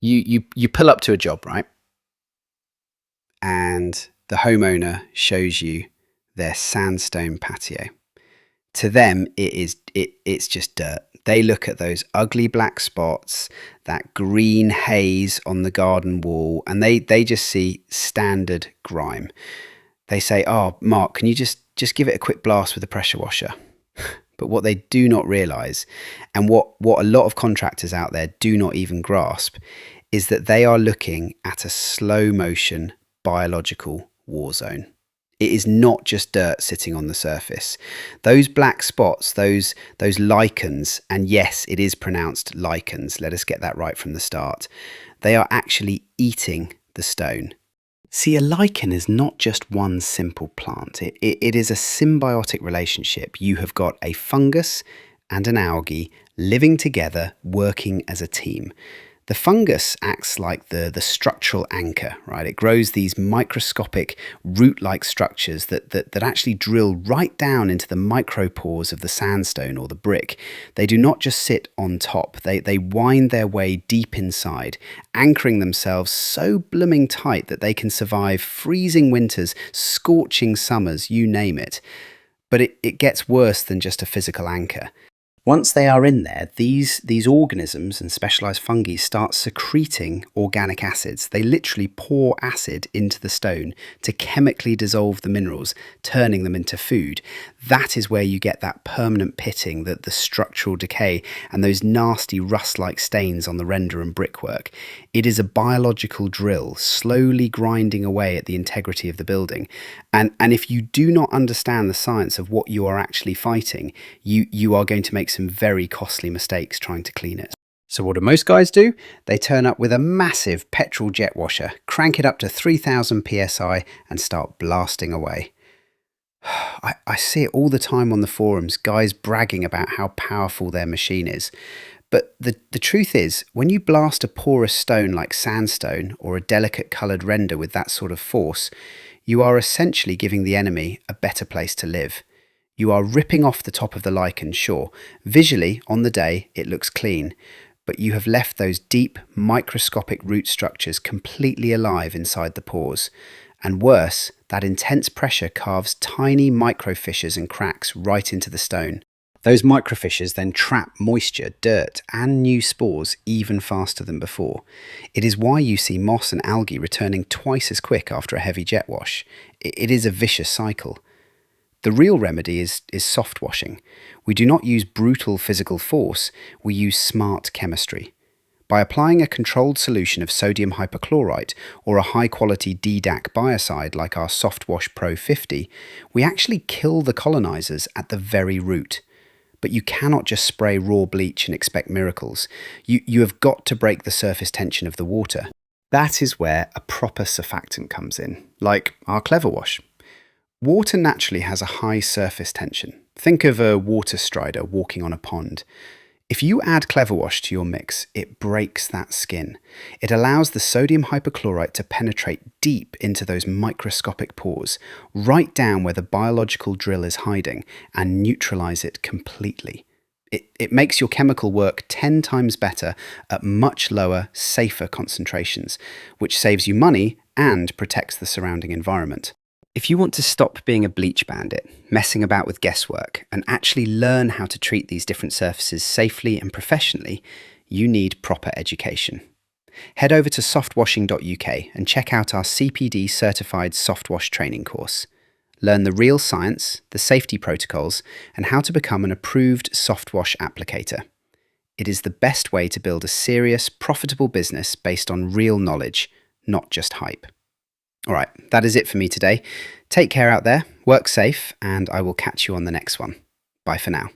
You pull up to a job, right? And the homeowner shows you their sandstone patio. To them, it's just dirt. They look at those ugly black spots, that green haze on the garden wall, and they just see standard grime. They say, "Oh, Mark, can you just give it a quick blast with a pressure washer?" But what they do not realise, and what a lot of contractors out there do not even grasp, is that they are looking at a slow motion biological war zone. It is not just dirt sitting on the surface. Those black spots, those lichens, and yes, it is pronounced lichens, let us get that right from the start, they are actually eating the stone. See, a lichen is not just one simple plant. It is a symbiotic relationship. You have got a fungus and an algae living together, working as a team. The fungus acts like the structural anchor, right? It grows these microscopic root-like structures that actually drill right down into the micropores of the sandstone or the brick. They do not just sit on top. They wind their way deep inside, anchoring themselves so blooming tight that they can survive freezing winters, scorching summers, you name it. But it gets worse than just a physical anchor. Once they are in there, these organisms and specialised fungi start secreting organic acids. They literally pour acid into the stone to chemically dissolve the minerals, turning them into food. That is where you get that permanent pitting, the structural decay, and those nasty rust-like stains on the render and brickwork. It is a biological drill, slowly grinding away at the integrity of the building. And if you do not understand the science of what you are actually fighting, you are going to make some very costly mistakes trying to clean it. So what do most guys do? They turn up with a massive petrol jet washer, crank it up to 3000 psi and start blasting away. I see it all the time on the forums, guys bragging about how powerful their machine is. But the truth is, when you blast a porous stone like sandstone or a delicate coloured render with that sort of force, you are essentially giving the enemy a better place to live. You are ripping off the top of the lichen, sure. Visually, on the day, it looks clean, but you have left those deep, microscopic root structures completely alive inside the pores. And worse, that intense pressure carves tiny microfissures and cracks right into the stone. Those microfissures then trap moisture, dirt, and new spores even faster than before. It is why you see moss and algae returning twice as quick after a heavy jet wash. It is a vicious cycle. The real remedy is soft washing. We do not use brutal physical force, we use smart chemistry. By applying a controlled solution of sodium hypochlorite or a high-quality DDAC biocide like our Softwash Pro 50, we actually kill the colonizers at the very root. But you cannot just spray raw bleach and expect miracles. You have got to break the surface tension of the water. That is where a proper surfactant comes in, like our Clever Wash. Water naturally has a high surface tension. Think of a water strider walking on a pond. If you add Clever Wash to your mix, it breaks that skin. It allows the sodium hypochlorite to penetrate deep into those microscopic pores, right down where the biological drill is hiding, and neutralize it completely. It makes your chemical work 10 times better at much lower, safer concentrations, which saves you money and protects the surrounding environment. If you want to stop being a bleach bandit, messing about with guesswork, and actually learn how to treat these different surfaces safely and professionally, you need proper education. Head over to softwashing.uk and check out our CPD certified softwash training course. Learn the real science, the safety protocols, and how to become an approved softwash applicator. It is the best way to build a serious, profitable business based on real knowledge, not just hype. All right, that is it for me today. Take care out there, work safe, and I will catch you on the next one. Bye for now.